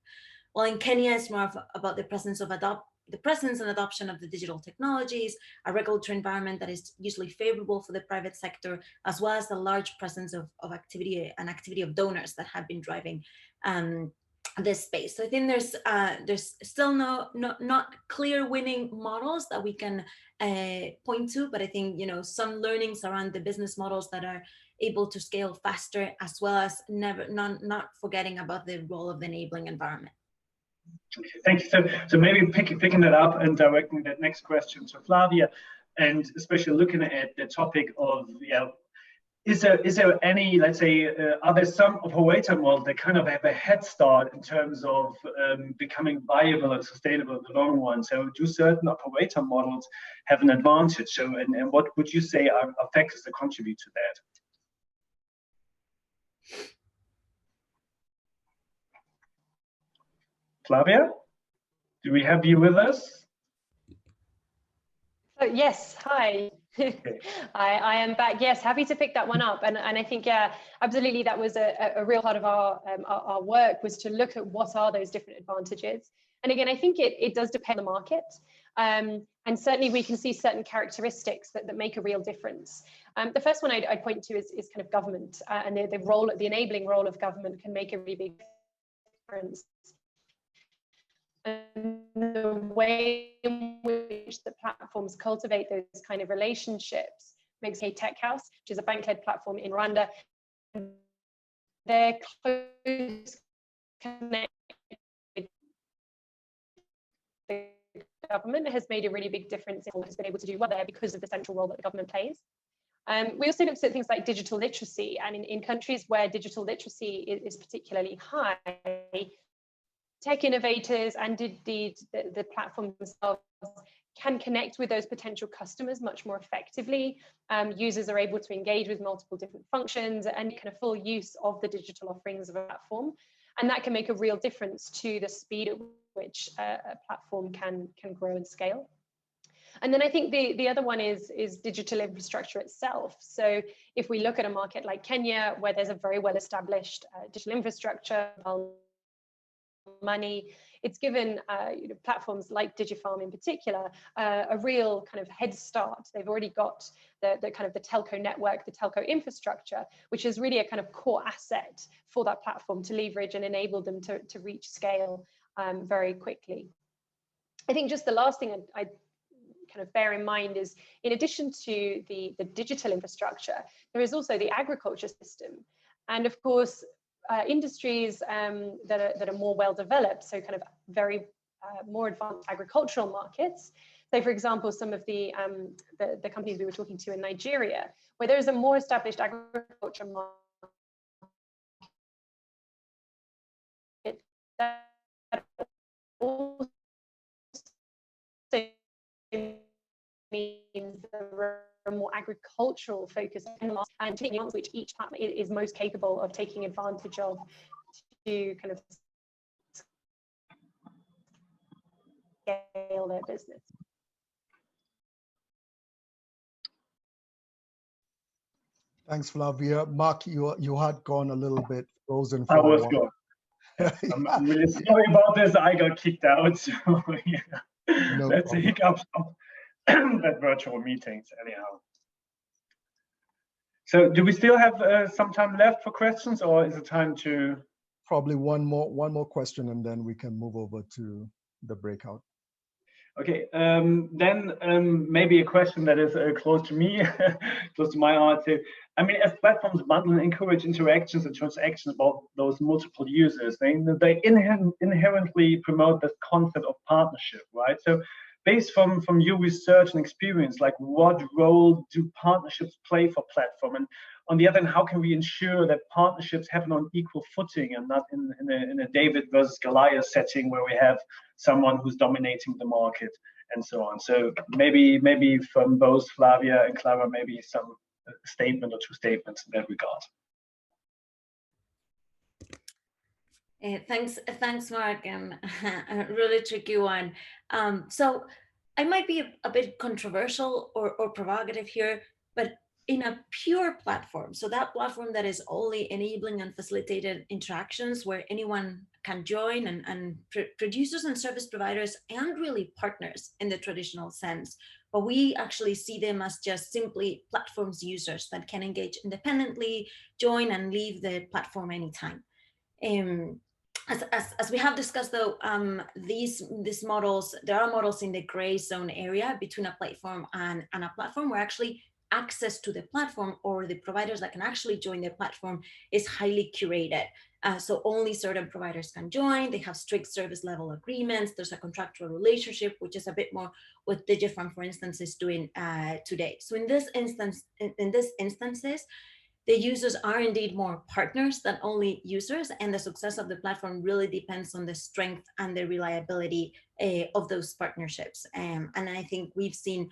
Speaker 2: While in Kenya, it's more about the presence and adoption of the digital technologies, a regulatory environment that is usually favorable for the private sector, as well as the large presence of activity of donors that have been driving this space. So I think there's still not clear winning models that we can point to, but I think some learnings around the business models that are able to scale faster, as well as not forgetting about the role of the enabling environment.
Speaker 4: Okay, thank you. So maybe picking that up and directing that next question to Flavia, and especially looking at the topic of is there any, let's say, are there some operator models that kind of have a head start in terms of becoming viable and sustainable in the long run? So do certain operator models have an advantage? So, and what would you say are factors that contribute to that? Flavia, do we have you with us?
Speaker 3: Yes, hi.
Speaker 4: Okay.
Speaker 3: I am back. Yes, happy to pick that one up. And I think, yeah, absolutely, that was a real part of our work, was to look at what are those different advantages. And again, I think it does depend on the market. And certainly we can see certain characteristics that make a real difference. The first one I'd point to is kind of government, and the enabling role of government can make a really big difference. And the way in which the platforms cultivate those kind of relationships makes a Tech House, which is a bank-led platform in Rwanda. They're close connected with the government has made a really big difference in what has been able to do well there because of the central role that the government plays. We also looked at things like digital literacy, and in countries where digital literacy is particularly high, tech innovators and indeed the platform themselves can connect with those potential customers much more effectively. Users are able to engage with multiple different functions and kind of full use of the digital offerings of a platform. And that can make a real difference to the speed at which a platform can grow and scale. And then I think the other one is digital infrastructure itself. So if we look at a market like Kenya, where there's a very well-established digital infrastructure, money, it's given platforms like Digifarm in particular a real kind of head start. They've already got the kind of the telco network, the telco infrastructure, which is really a kind of core asset for that platform to leverage and enable them to reach scale very quickly. I think just the last thing I kind of bear in mind is, in addition to the digital infrastructure, there is also the agriculture system. And of course, industries that are more well developed, so kind of very more advanced agricultural markets. So, for example, some of the companies we were talking to in Nigeria, where there is a more established agriculture market, also means there are more agricultural focus and techniques which each platform is most capable of taking advantage of to kind of scale their business.
Speaker 1: Thanks, Flavia. Mark, you had gone a little bit frozen for
Speaker 4: I was
Speaker 1: a while.
Speaker 4: gone. Yeah, I'm really sorry about this. I got kicked out. So yeah,
Speaker 1: No
Speaker 4: that's a
Speaker 1: problem.
Speaker 4: hiccup of that virtual meetings anyhow. So do we still have some time left for questions, or is it time to?
Speaker 1: Probably one more question, and then we can move over to the breakout.
Speaker 4: Okay, then maybe a question that is close to me, close to my heart. So, I mean, as platforms bundle and encourage interactions and transactions about those multiple users, they inherently promote this concept of partnership, right? So, based from your research and experience, like what role do partnerships play for platform? And on the other hand, how can we ensure that partnerships happen on equal footing and not in a David versus Goliath setting where we have someone who's dominating the market and so on? So maybe from both Flavia and Clara, maybe some statement or two statements in that regard.
Speaker 2: Thanks, Mark. A really tricky one. So I might be a bit controversial or provocative here, but in a pure platform, so that platform that is only enabling and facilitated interactions where anyone can join and producers and service providers and really partners in the traditional sense, but we actually see them as just simply platforms users that can engage independently, join and leave the platform anytime. As we have discussed, though, these models, there are models in the gray zone area between a platform and a platform where actually access to the platform or the providers that can actually join the platform is highly curated. So only certain providers can join. They have strict service level agreements. There's a contractual relationship, which is a bit more what Digifund, for instance, is doing today. So in these instances, the users are indeed more partners than only users, and the success of the platform really depends on the strength and the reliability of those partnerships. And I think we've seen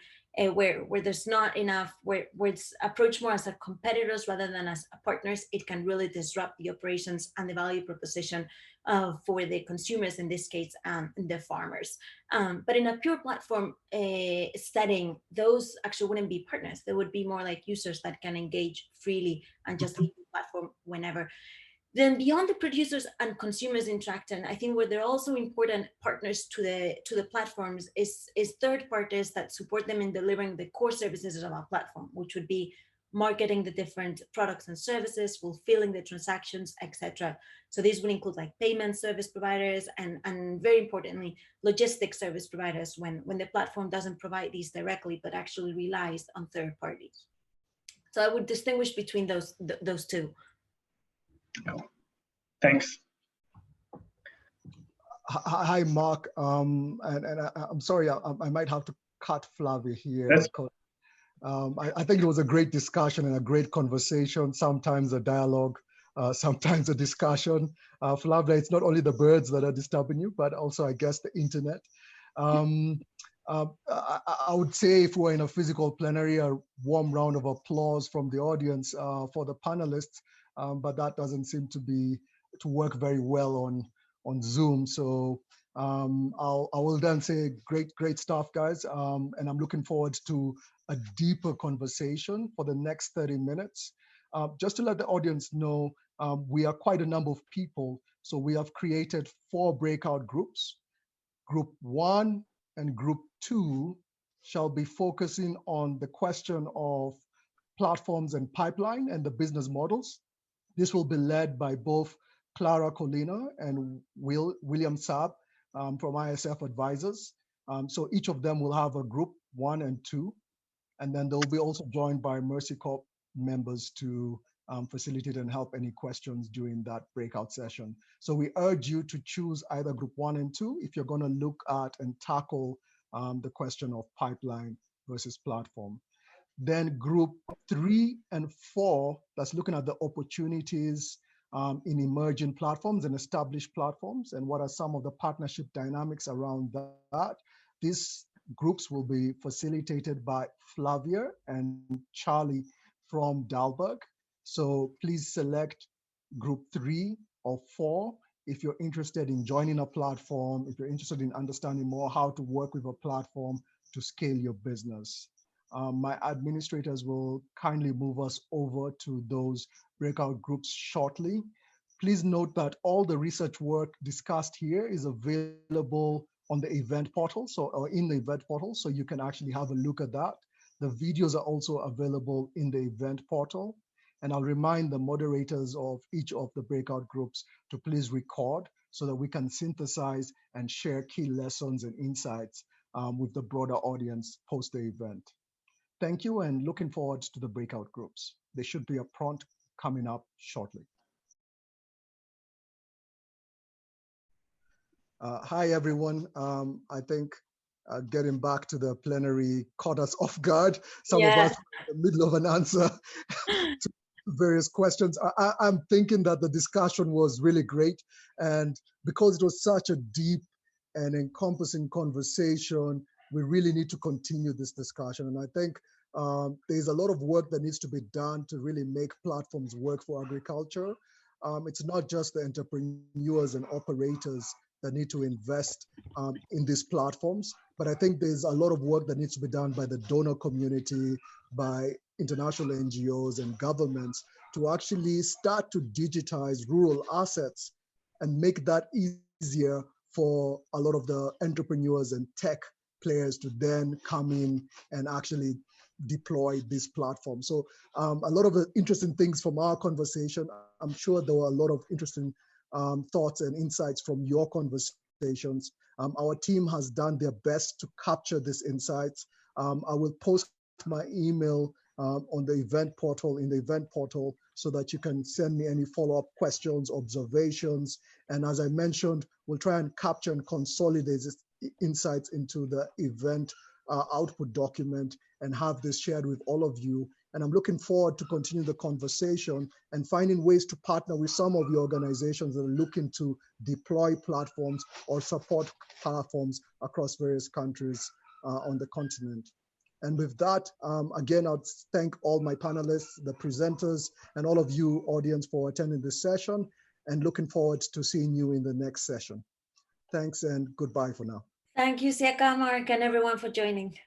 Speaker 2: where there's not enough, where it's approached more as a competitors rather than as partners, it can really disrupt the operations and the value proposition for the consumers, in this case, the farmers. But in a pure platform setting, those actually wouldn't be partners. They would be more like users that can engage freely and just leave the platform whenever. Then beyond the producers and consumers interacting, I think where they're also important partners to the platforms is third parties that support them in delivering the core services of our platform, which would be marketing the different products and services, fulfilling the transactions, etc. So these would include like payment service providers and very importantly, logistics service providers when the platform doesn't provide these directly, but actually relies on third parties. So I would distinguish between those two.
Speaker 4: Thanks.
Speaker 1: Hi, Mark. And I'm sorry, I might have to cut Flavia here. Because, I think it was a great discussion and a great conversation, sometimes a dialogue, sometimes a discussion. Flavia, it's not only the birds that are disturbing you, but also, I guess, the internet. I would say if we're in a physical plenary, a warm round of applause from the audience for the panelists, but that doesn't seem to work very well on Zoom. So I will then say great stuff, guys. And I'm looking forward to a deeper conversation for the next 30 minutes. Just to let the audience know, we are quite a number of people. So we have created 4 breakout groups. Group 1 and Group 2 shall be focusing on the question of platforms and pipeline and the business models. This will be led by both Clara Colina and William Saab from ISF Advisors. So each of them will have a Group 1 and 2, and then they'll be also joined by Mercy Corp members to facilitate and help any questions during that breakout session. So we urge you to choose either Group 1 and 2 if you're going to look at and tackle the question of pipeline versus platform. Then Group 3 and 4, that's looking at the opportunities in emerging platforms and established platforms, and what are some of the partnership dynamics around that. These groups will be facilitated by Flavia and Charlie from Dalberg. So please select group 3 or 4 if you're interested in joining a platform, if you're interested in understanding more how to work with a platform to scale your business. My administrators will kindly move us over to those breakout groups shortly. Please note that all the research work discussed here is available on the event portal, or in the event portal, so you can actually have a look at that. The videos are also available in the event portal. And I'll remind the moderators of each of the breakout groups to please record so that we can synthesize and share key lessons and insights with the broader audience post the event. Thank you, and looking forward to the breakout groups. There should be a prompt coming up shortly. Hi, everyone. I think getting back to the plenary caught us off guard. Some of us were in the middle of an answer to various questions. I'm thinking that the discussion was really great. And because it was such a deep and encompassing conversation, we really need to continue this discussion. And I think there's a lot of work that needs to be done to really make platforms work for agriculture. It's not just the entrepreneurs and operators that need to invest in these platforms, but I think there's a lot of work that needs to be done by the donor community, by international NGOs and governments to actually start to digitize rural assets and make that easier for a lot of the entrepreneurs and tech players to then come in and actually deploy this platform. So a lot of the interesting things from our conversation, I'm sure there were a lot of interesting thoughts and insights from your conversations. Our team has done their best to capture these insights. I will post my email on the event portal, so that you can send me any follow-up questions, observations. And as I mentioned, we'll try and capture and consolidate these insights into the event output document and have this shared with all of you. And I'm looking forward to continue the conversation and finding ways to partner with some of the organizations that are looking to deploy platforms or support platforms across various countries on the continent. And with that, again, I'd thank all my panelists, the presenters, and all of you audience for attending this session, and looking forward to seeing you in the next session. Thanks and goodbye for now.
Speaker 5: Thank you, Siaka, Mark, and everyone for joining.